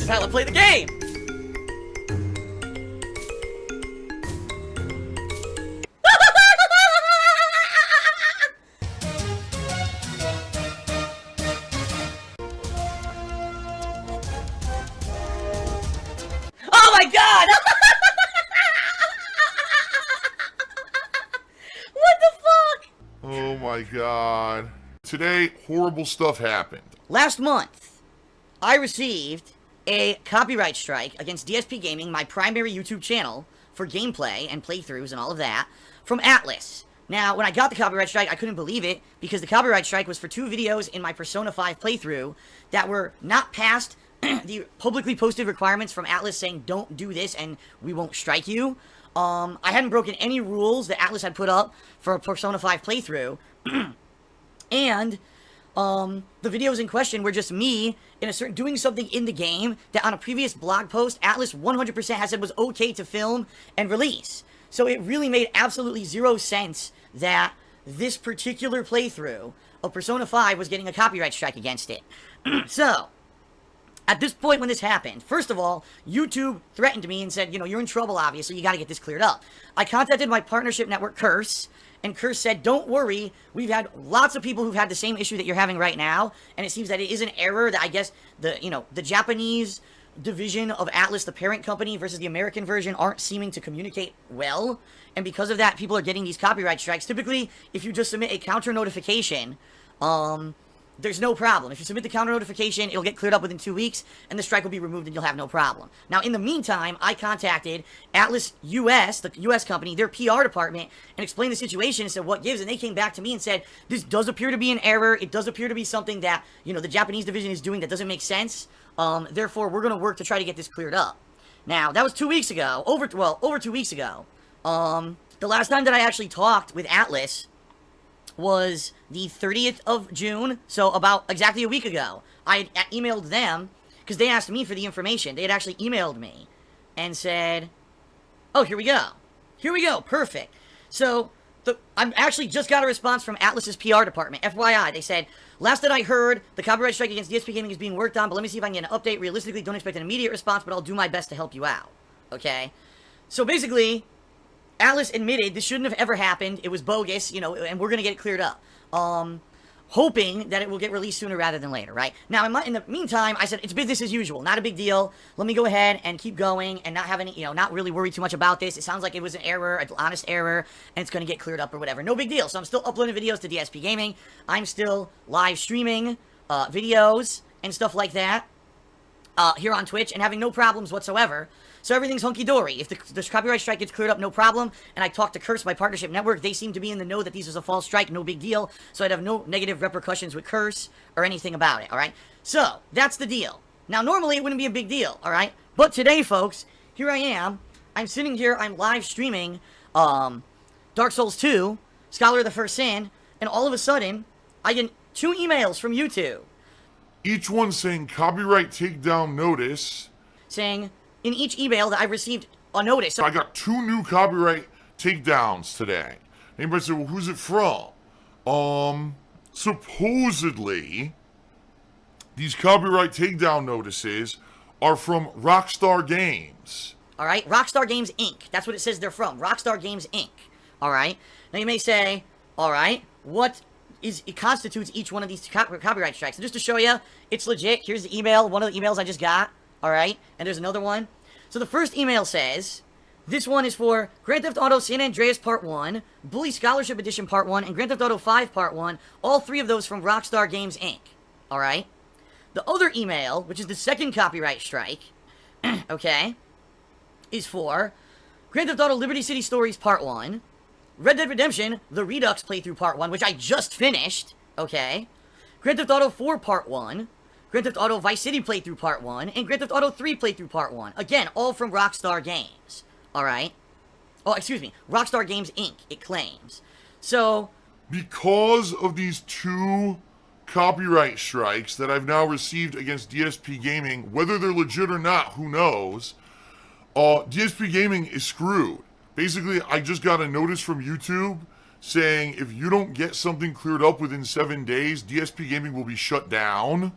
is how I play the game! Oh my god! What the fuck? Oh my god. Today, horrible stuff happened. Last month, I received a copyright strike against DSP Gaming, my primary YouTube channel, for gameplay and playthroughs and all of that, from Atlas. Now, when I got the copyright strike, I couldn't believe it, because the copyright strike was for 2 videos in my Persona 5 playthrough that were not past the publicly posted requirements from Atlas saying, don't do this and we won't strike you. I hadn't broken any rules that Atlas had put up for a Persona 5 playthrough. And the videos in question were just me in doing something in the game that on a previous blog post, Atlas 100% has said was okay to film and release. So it really made absolutely zero sense that this particular playthrough of Persona 5 was getting a copyright strike against it. So, at this point when this happened, first of all, YouTube threatened me and said, you know, you're in trouble, obviously, you gotta get this cleared up. I contacted my partnership network, Curse, and Curse said, don't worry, we've had lots of people who've had the same issue that you're having right now, and it seems that it is an error that I guess the Japanese division of Atlas, the parent company, versus the American version aren't seeming to communicate well, and because of that, people are getting these copyright strikes. Typically, if you just submit a counter notification, there's no problem. If you submit the counter notification, it'll get cleared up within 2 weeks, and the strike will be removed, and you'll have no problem. Now, in the meantime, I contacted Atlas US, the US company, their PR department, and explained the situation and said, what gives? And they came back to me and said, this does appear to be an error. It does appear to be something that, you know, the Japanese division is doing that doesn't make sense. Therefore, we're going to work to try to get this cleared up. Now, that was 2 weeks ago. Over 2 weeks ago. The last time that I actually talked with Atlas was the 30th of June, so about exactly a week ago. I had emailed them, because they asked me for the information. They had actually emailed me and said, oh, here we go. Here we go, perfect. So, I actually just got a response from Atlas's PR department, FYI. They said, last that I heard, the copyright strike against DSP Gaming is being worked on, but let me see if I can get an update. Realistically, don't expect an immediate response, but I'll do my best to help you out. Okay? So basically, Atlas admitted this shouldn't have ever happened. It was bogus, you know, and we're going to get it cleared up. Hoping that it will get released sooner rather than later, right? Now, in the meantime, I said, it's business as usual. Not a big deal. Let me go ahead and keep going and not have any, you know, not really worry too much about this. It sounds like it was an error, an honest error, and it's going to get cleared up or whatever. No big deal. So I'm still uploading videos to DSP Gaming. I'm still live streaming videos and stuff like that here on Twitch and having no problems whatsoever. So everything's hunky-dory. If the copyright strike gets cleared up, no problem. And I talked to Curse, my partnership network. They seem to be in the know that this was a false strike, no big deal. So I'd have no negative repercussions with Curse or anything about it, alright? So, that's the deal. Now, normally it wouldn't be a big deal, alright? But today, folks, here I am. I'm sitting here, I'm live streaming Dark Souls 2, Scholar of the First Sin, and all of a sudden, I get 2 emails from YouTube. Each one saying copyright takedown notice. Saying, in each email that I've received a notice. I got 2 new copyright takedowns today. Anybody said, well, who's it from? Supposedly, these copyright takedown notices are from Rockstar Games. Alright, Rockstar Games Inc. That's what it says they're from. Rockstar Games Inc. Alright? Now you may say, alright, what it constitutes each one of these copyright strikes? So just to show you, it's legit. Here's the email, one of the emails I just got. Alright? And there's another one. So the first email says, this one is for Grand Theft Auto San Andreas Part 1, Bully Scholarship Edition Part 1, and Grand Theft Auto 5 Part 1, all 3 of those from Rockstar Games Inc. Alright? The other email, which is the second copyright strike, okay, is for Grand Theft Auto Liberty City Stories Part 1, Red Dead Redemption, The Redux Playthrough Part 1, which I just finished, okay, Grand Theft Auto 4 Part 1, Grand Theft Auto Vice City Playthrough Part 1, and Grand Theft Auto 3 Playthrough Part 1. Again, all from Rockstar Games. Alright? Oh, excuse me. Rockstar Games Inc., it claims. So, because of these 2 copyright strikes that I've now received against DSP Gaming, whether they're legit or not, who knows, DSP Gaming is screwed. Basically, I just got a notice from YouTube saying if you don't get something cleared up within 7 days, DSP Gaming will be shut down.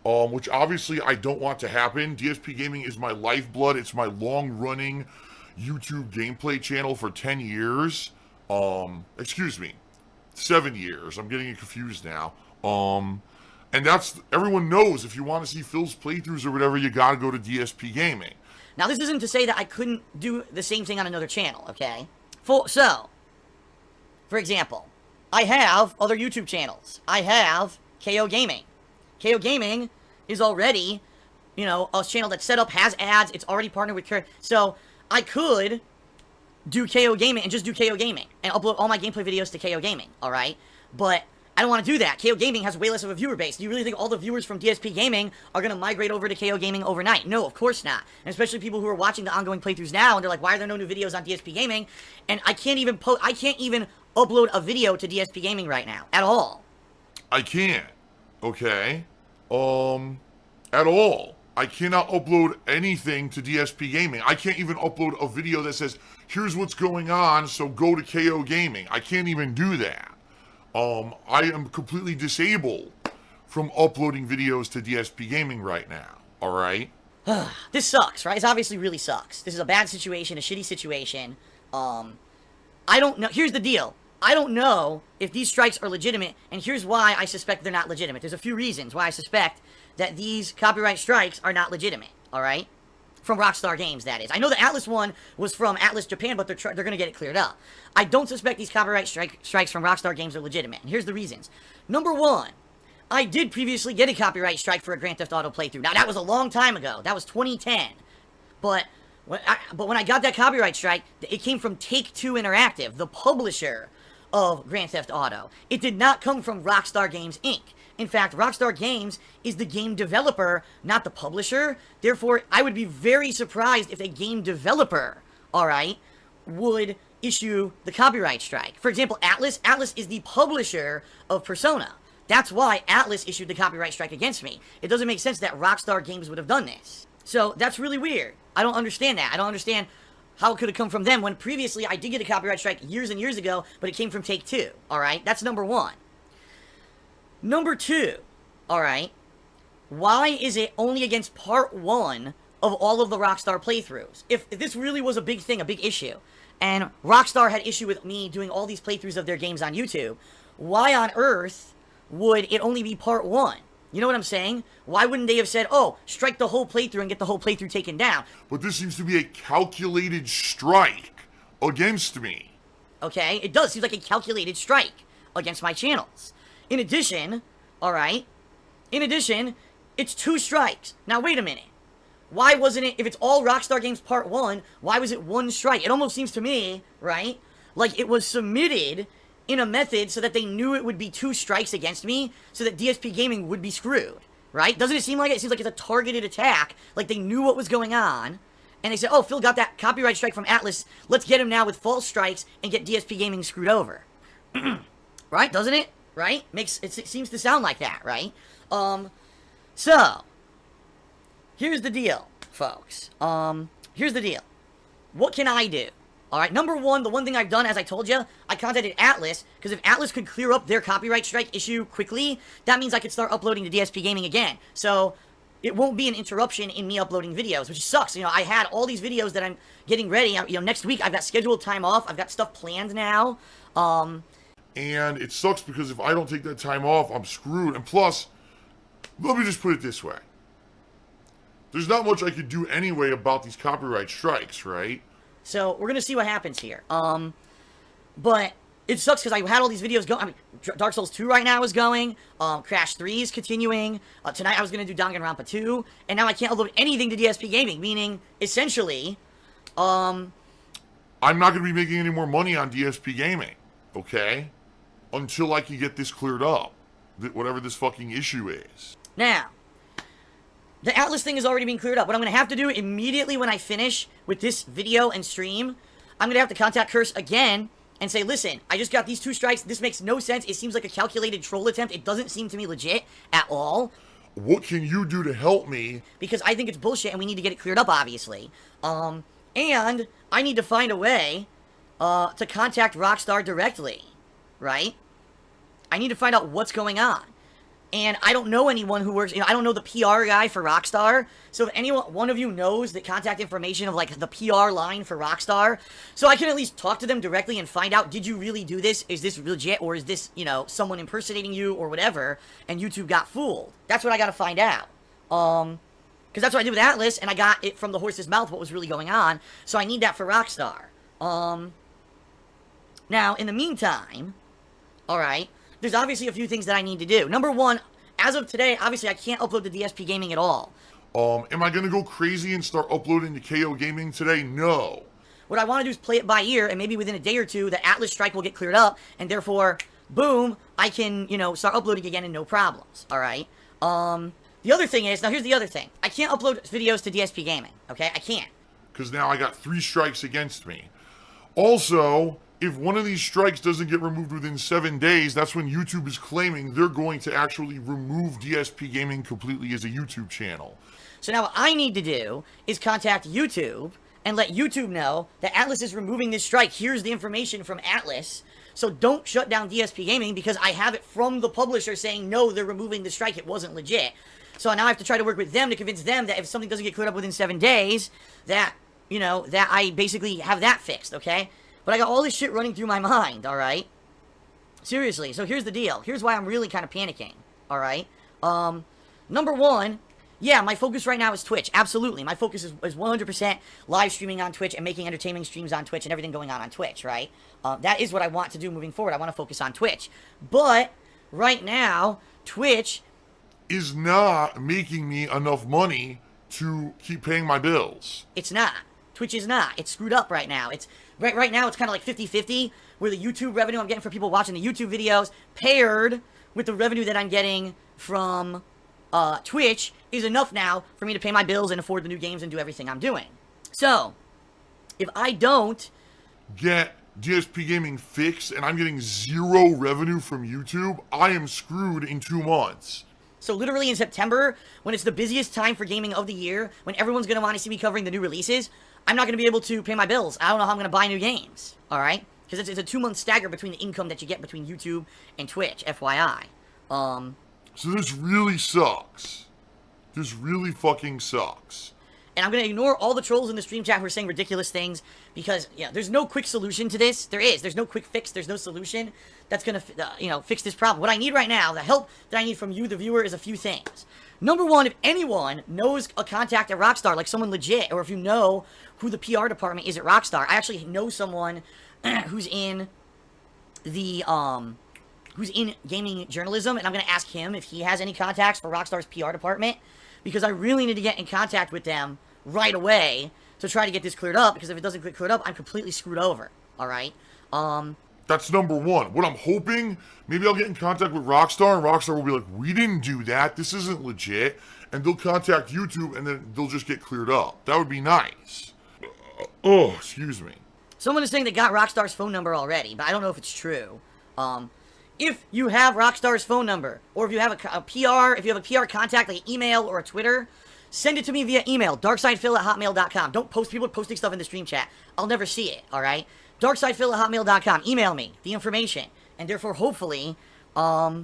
which obviously I don't want to happen. DSP Gaming is my lifeblood. It's my long-running YouTube gameplay channel for 10 years. Excuse me, 7 years. I'm getting confused now. And that's, everyone knows if you want to see Phil's playthroughs or whatever, you gotta go to DSP Gaming. Now, this isn't to say that I couldn't do the same thing on another channel, okay? So, for example, I have other YouTube channels. I have KO Gaming. KO Gaming is already, you know, a channel that's set up, has ads, it's already partnered with so I could do KO Gaming and just do KO Gaming and upload all my gameplay videos to KO Gaming, alright? But I don't want to do that. KO Gaming has way less of a viewer base. Do you really think all the viewers from DSP Gaming are going to migrate over to KO Gaming overnight? No, of course not. And especially people who are watching the ongoing playthroughs now, and they're like, why are there no new videos on DSP Gaming? And I can't even upload a video to DSP Gaming right now, at all. I can't, okay? At all. I cannot upload anything to DSP Gaming. I can't even upload a video that says, here's what's going on, so go to KO Gaming. I can't even do that. I am completely disabled from uploading videos to DSP Gaming right now, alright? This sucks, right? This obviously really sucks. This is a bad situation, a shitty situation. I don't know. Here's the deal. I don't know if these strikes are legitimate, and here's why I suspect they're not legitimate. There's a few reasons why I suspect that these copyright strikes are not legitimate, alright? From Rockstar Games, that is. I know the Atlas one was from Atlas Japan, but they're going to get it cleared up. I don't suspect these copyright strikes from Rockstar Games are legitimate. And here's the reasons. Number one, I did previously get a copyright strike for a Grand Theft Auto playthrough. Now, that was a long time ago. That was 2010. But when I got that copyright strike, it came from Take-Two Interactive, the publisher of Grand Theft Auto. It did not come from Rockstar Games, Inc. In fact, Rockstar Games is the game developer, not the publisher. Therefore, I would be very surprised if a game developer, alright, would issue the copyright strike. For example, Atlas is the publisher of Persona. That's why Atlas issued the copyright strike against me. It doesn't make sense that Rockstar Games would have done this. So, that's really weird. I don't understand that. I don't understand how it could have come from them when previously I did get a copyright strike years and years ago, but it came from Take-Two, alright? That's number one. Number two, alright, why is it only against part one of all of the Rockstar playthroughs? If this really was a big thing, a big issue, and Rockstar had issue with me doing all these playthroughs of their games on YouTube, why on earth would it only be part one? You know what I'm saying? Why wouldn't they have said, oh, strike the whole playthrough and get the whole playthrough taken down? But this seems to be a calculated strike against me. Okay, it does. Seems like a calculated strike against my channels. In addition, alright, it's 2 strikes. Now, wait a minute. Why wasn't it, if it's all Rockstar Games Part 1, why was it 1 strike? It almost seems to me, right, like it was submitted in a method so that they knew it would be 2 strikes against me, so that DSP Gaming would be screwed, right? Doesn't it seem like it? It seems like it's a targeted attack, like they knew what was going on, and they said, oh, Phil got that copyright strike from Atlas, let's get him now with false strikes and get DSP Gaming screwed over. Right? Doesn't it? Right? It seems to sound like that, right? So, here's the deal, folks. Here's the deal. What can I do? Alright, number one, the one thing I've done, as I told you, I contacted Atlas, because if Atlas could clear up their copyright strike issue quickly, that means I could start uploading to DSP Gaming again. So, it won't be an interruption in me uploading videos, which sucks. You know, I had all these videos that I'm getting ready. You know, next week I've got scheduled time off. I've got stuff planned now. And it sucks because if I don't take that time off, I'm screwed. And plus, let me just put it this way. There's not much I could do anyway about these copyright strikes, right? So, we're gonna see what happens here. But it sucks because I had all these videos going. I mean, Dark Souls 2 right now is going. Crash 3 is continuing. Tonight I was gonna do Danganronpa 2. And now I can't upload anything to DSP Gaming, meaning, essentially, I'm not gonna be making any more money on DSP Gaming, okay? Until I can get this cleared up. Whatever this fucking issue is. Now, the Atlas thing is already being cleared up. What I'm going to have to do immediately when I finish with this video and stream, I'm going to have to contact Curse again and say, listen, I just got these 2 strikes. This makes no sense. It seems like a calculated troll attempt. It doesn't seem to me legit at all. What can you do to help me? Because I think it's bullshit and we need to get it cleared up, obviously. And I need to find a way to contact Rockstar directly, right? I need to find out what's going on. And I don't know anyone who works, I don't know the PR guy for Rockstar. So if anyone, one of you knows the contact information of like the PR line for Rockstar, so I can at least talk to them directly and find out, did you really do this? Is this legit? Or is this, someone impersonating you or whatever? And YouTube got fooled. That's what I gotta find out. Because that's what I did with Atlas, and I got it from the horse's mouth what was really going on. So I need that for Rockstar. Now, in the meantime, alright, there's obviously a few things that I need to do. Number one, as of today, obviously I can't upload to DSP Gaming at all. Am I going to go crazy and start uploading to KO Gaming today? No. What I want to do is play it by ear, and maybe within a day or two, the Atlas strike will get cleared up, and therefore, boom, I can, start uploading again and no problems, alright? The other thing is, now here's the other thing. I can't upload videos to DSP Gaming, okay? I can't. Because now I got 3 strikes against me. Also, if one of these strikes doesn't get removed within 7 days, that's when YouTube is claiming they're going to actually remove DSP Gaming completely as a YouTube channel. So now what I need to do is contact YouTube and let YouTube know that Atlas is removing this strike. Here's the information from Atlas. So don't shut down DSP Gaming because I have it from the publisher saying, no, they're removing the strike. It wasn't legit. So now I have to try to work with them to convince them that if something doesn't get cleared up within 7 days, that, that I basically have that fixed, okay? But I got all this shit running through my mind, alright? Seriously, so here's the deal. Here's why I'm really kind of panicking, alright? Number one, yeah, my focus right now is Twitch. Absolutely. My focus is 100% live streaming on Twitch and making entertaining streams on Twitch and everything going on Twitch, right? That is what I want to do moving forward. I want to focus on Twitch. But right now, Twitch is not making me enough money to keep paying my bills. It's not. Twitch is not. It's screwed up right now. It's right now it's kind of like 50-50, where the YouTube revenue I'm getting for people watching the YouTube videos paired with the revenue that I'm getting from Twitch is enough now for me to pay my bills and afford the new games and do everything I'm doing. So, if I don't get DSP Gaming fixed and I'm getting 0 revenue from YouTube, I am screwed in 2 months. So literally in September, when it's the busiest time for gaming of the year, when everyone's going to want to see me covering the new releases, I'm not going to be able to pay my bills. I don't know how I'm going to buy new games, alright? Because it's a 2-month stagger between the income that you get between YouTube and Twitch, FYI. So this really sucks. This really fucking sucks. And I'm going to ignore all the trolls in the stream chat who are saying ridiculous things, because, there's no quick solution to this. There's no quick fix. There's no solution that's going to, fix this problem. What I need right now, the help that I need from you, the viewer, is a few things. Number one, if anyone knows a contact at Rockstar, like someone legit, or if you know who the PR department is at Rockstar, I actually know someone who's in the, who's in gaming journalism, and I'm going to ask him if he has any contacts for Rockstar's PR department, because I really need to get in contact with them right away to try to get this cleared up, because if it doesn't get cleared up, I'm completely screwed over, alright? That's number one. What I'm hoping, maybe I'll get in contact with Rockstar, and Rockstar will be like, we didn't do that, this isn't legit, and they'll contact YouTube, and then they'll just get cleared up. That would be nice. Oh, excuse me. Someone is saying they got Rockstar's phone number already, but I don't know if it's true. If you have Rockstar's phone number, or if you have a PR, if you have a PR contact, like an email or a Twitter, send it to me via email, darksidephil@hotmail.com. Don't post people posting stuff in the stream chat. I'll never see it, alright? darksidephil@hotmail.com. Email me the information, and therefore, hopefully, I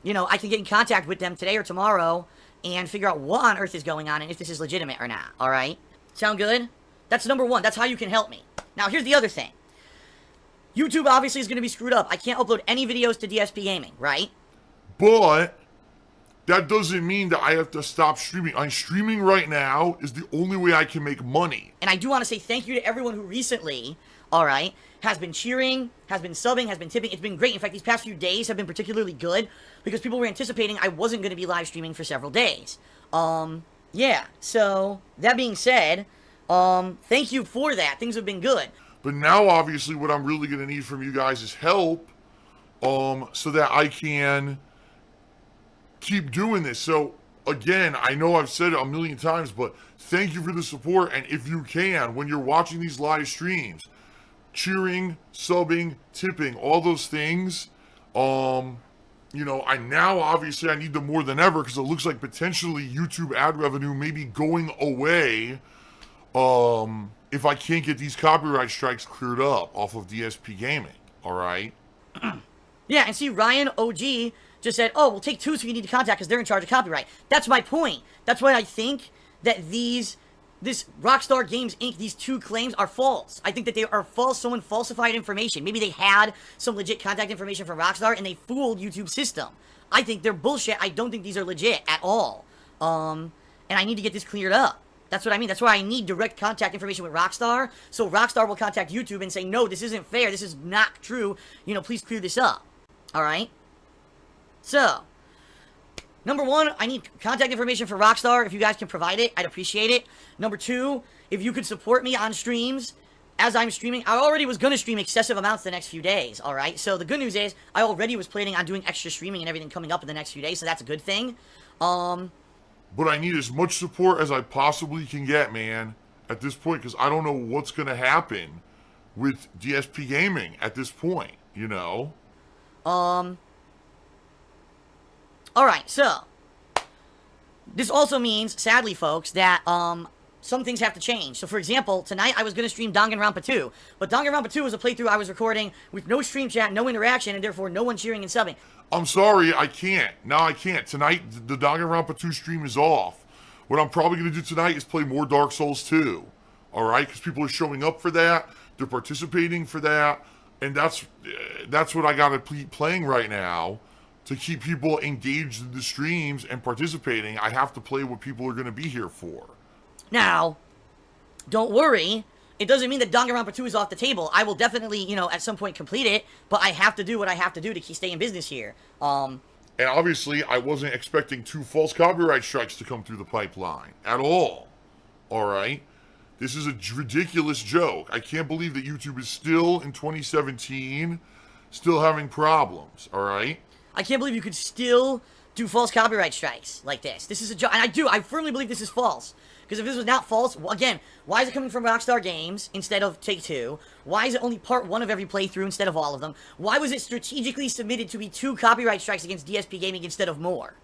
can get in contact with them today or tomorrow and figure out what on earth is going on and if this is legitimate or not, alright? Sound good? That's number one. That's how you can help me. Now, here's the other thing. YouTube obviously is going to be screwed up. I can't upload any videos to DSP Gaming, right? But that doesn't mean that I have to stop streaming. I'm streaming right now is the only way I can make money. And I do want to say thank you to everyone who recently, alright, has been cheering, has been subbing, has been tipping. It's been great. In fact, these past few days have been particularly good because people were anticipating I wasn't going to be live streaming for several days. Yeah. So, that being said, thank you for that. Things have been good. But now, obviously, what I'm really going to need from you guys is help, so that I can keep doing this. So, again, I know I've said it a million times, but thank you for the support. And if you can, when you're watching these live streams, cheering, subbing, tipping, all those things, I need them more than ever because it looks like potentially YouTube ad revenue may be going away, if I can't get these copyright strikes cleared up off of DSP Gaming, alright? Yeah, and see, Ryan OG just said, oh, well, Take-Two, so you need to contact because they're in charge of copyright. That's my point. That's why I think that this Rockstar Games Inc., these two claims are false. I think that they are false. Someone falsified information. Maybe they had some legit contact information from Rockstar and they fooled YouTube's system. I think they're bullshit. I don't think these are legit at all. And I need to get this cleared up. That's what I mean. That's why I need direct contact information with Rockstar. So Rockstar will contact YouTube and say, no, this isn't fair. This is not true. You know, please clear this up. Alright? So, number one, I need contact information for Rockstar. If you guys can provide it, I'd appreciate it. Number two, if you could support me on streams as I'm streaming. I already was going to stream excessive amounts the next few days, alright? So the good news is, I already was planning on doing extra streaming and everything coming up in the next few days, so that's a good thing. But I need as much support as I possibly can get, man, at this point, because I don't know what's going to happen with DSP Gaming at this point, you know? Alright, so, this also means, sadly, folks, that, some things have to change. So, for example, tonight I was going to stream Danganronpa 2, but Danganronpa 2 was a playthrough I was recording with no stream chat, no interaction, and therefore no one cheering and subbing. I'm sorry, I can't. No, I can't. Tonight, the Danganronpa 2 stream is off. What I'm probably going to do tonight is play more Dark Souls 2. Alright? Because people are showing up for that. They're participating for that. And that's what I got to keep playing right now. To keep people engaged in the streams and participating, I have to play what people are going to be here for. Now, don't worry. It doesn't mean that Danganronpa 2 is off the table. I will definitely, you know, at some point complete it, but I have to do what I have to do to keep staying in business here. And obviously, I wasn't expecting 2 false copyright strikes to come through the pipeline. At all. Alright? This is a ridiculous joke. I can't believe that YouTube is still, in 2017, still having problems. Alright? I can't believe you could still do false copyright strikes like this. This is a joke. And I firmly believe this is false. Because if this was not false, again, why is it coming from Rockstar Games instead of Take-Two? Why is it only part 1 of every playthrough instead of all of them? Why was it strategically submitted to be 2 copyright strikes against DSP Gaming instead of more?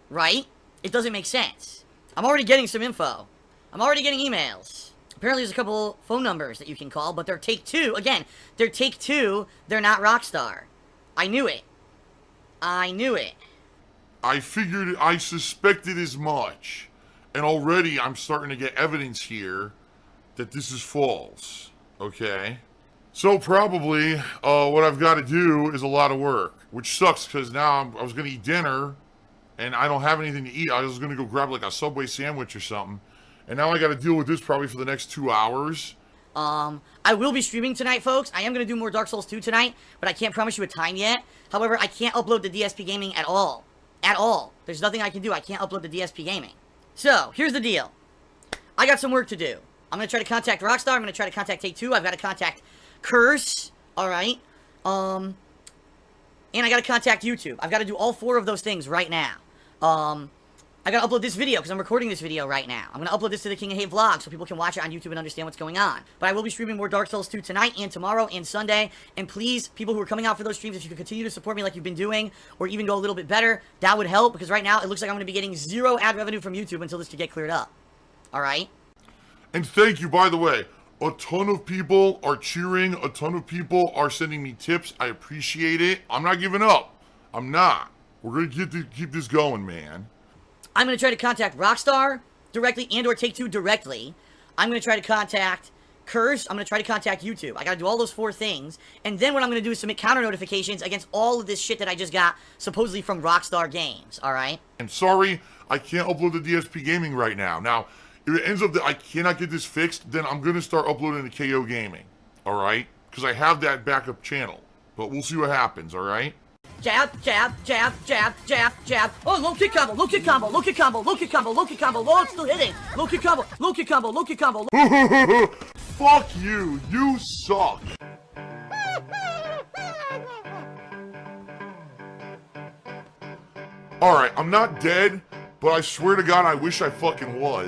Right? It doesn't make sense. I'm already getting some info. I'm already getting emails. Apparently there's a couple phone numbers that you can call, but they're Take-Two. Again, they're Take-Two, they're not Rockstar. I knew it. I knew it. I figured, I suspected as much. And already I'm starting to get evidence here that this is false. Okay? So probably what I've got to do is a lot of work. Which sucks because now I was going to eat dinner and I don't have anything to eat. I was going to go grab like a Subway sandwich or something. And now I got to deal with this probably for the next 2 hours. I will be streaming tonight, folks. I am going to do more Dark Souls 2 tonight, but I can't promise you a time yet. However, I can't upload to DSP Gaming at all. At all. There's nothing I can do. I can't upload to DSP Gaming. So, here's the deal. I got some work to do. I'm going to try to contact Rockstar. I'm going to try to contact Take-Two. I've got to contact Curse. Alright. And I got to contact YouTube. I've got to do all 4 of those things right now. I got to upload this video because I'm recording this video right now. I'm going to upload this to the King of Hate vlog so people can watch it on YouTube and understand what's going on. But I will be streaming more Dark Souls 2 tonight and tomorrow and Sunday. And please, people who are coming out for those streams, if you could continue to support me like you've been doing, or even go a little bit better, that would help. Because right now, it looks like I'm going to be getting 0 ad revenue from YouTube until this could get cleared up. Alright? And thank you, by the way. A ton of people are cheering. A ton of people are sending me tips. I appreciate it. I'm not giving up. I'm not. We're going to keep this going, man. I'm going to try to contact Rockstar directly and or Take-Two directly. I'm going to try to contact Curse. I'm going to try to contact YouTube. I got to do all those 4 things. And then what I'm going to do is submit counter notifications against all of this shit that I just got supposedly from Rockstar Games. Alright? And sorry, I can't upload to DSP Gaming right now. Now, if it ends up that I cannot get this fixed, then I'm going to start uploading to KO Gaming. Alright? Because I have that backup channel. But we'll see what happens, alright? Jab, jab, jab, jab, jab, jab. Oh, low kick combo, low kick combo, low kick combo, low kick combo, low kick combo. Oh, it's still hitting. Low kick combo, low kick combo, low kick combo. Fuck you. You suck. Alright, I'm not dead, but I swear to God, I wish I fucking was.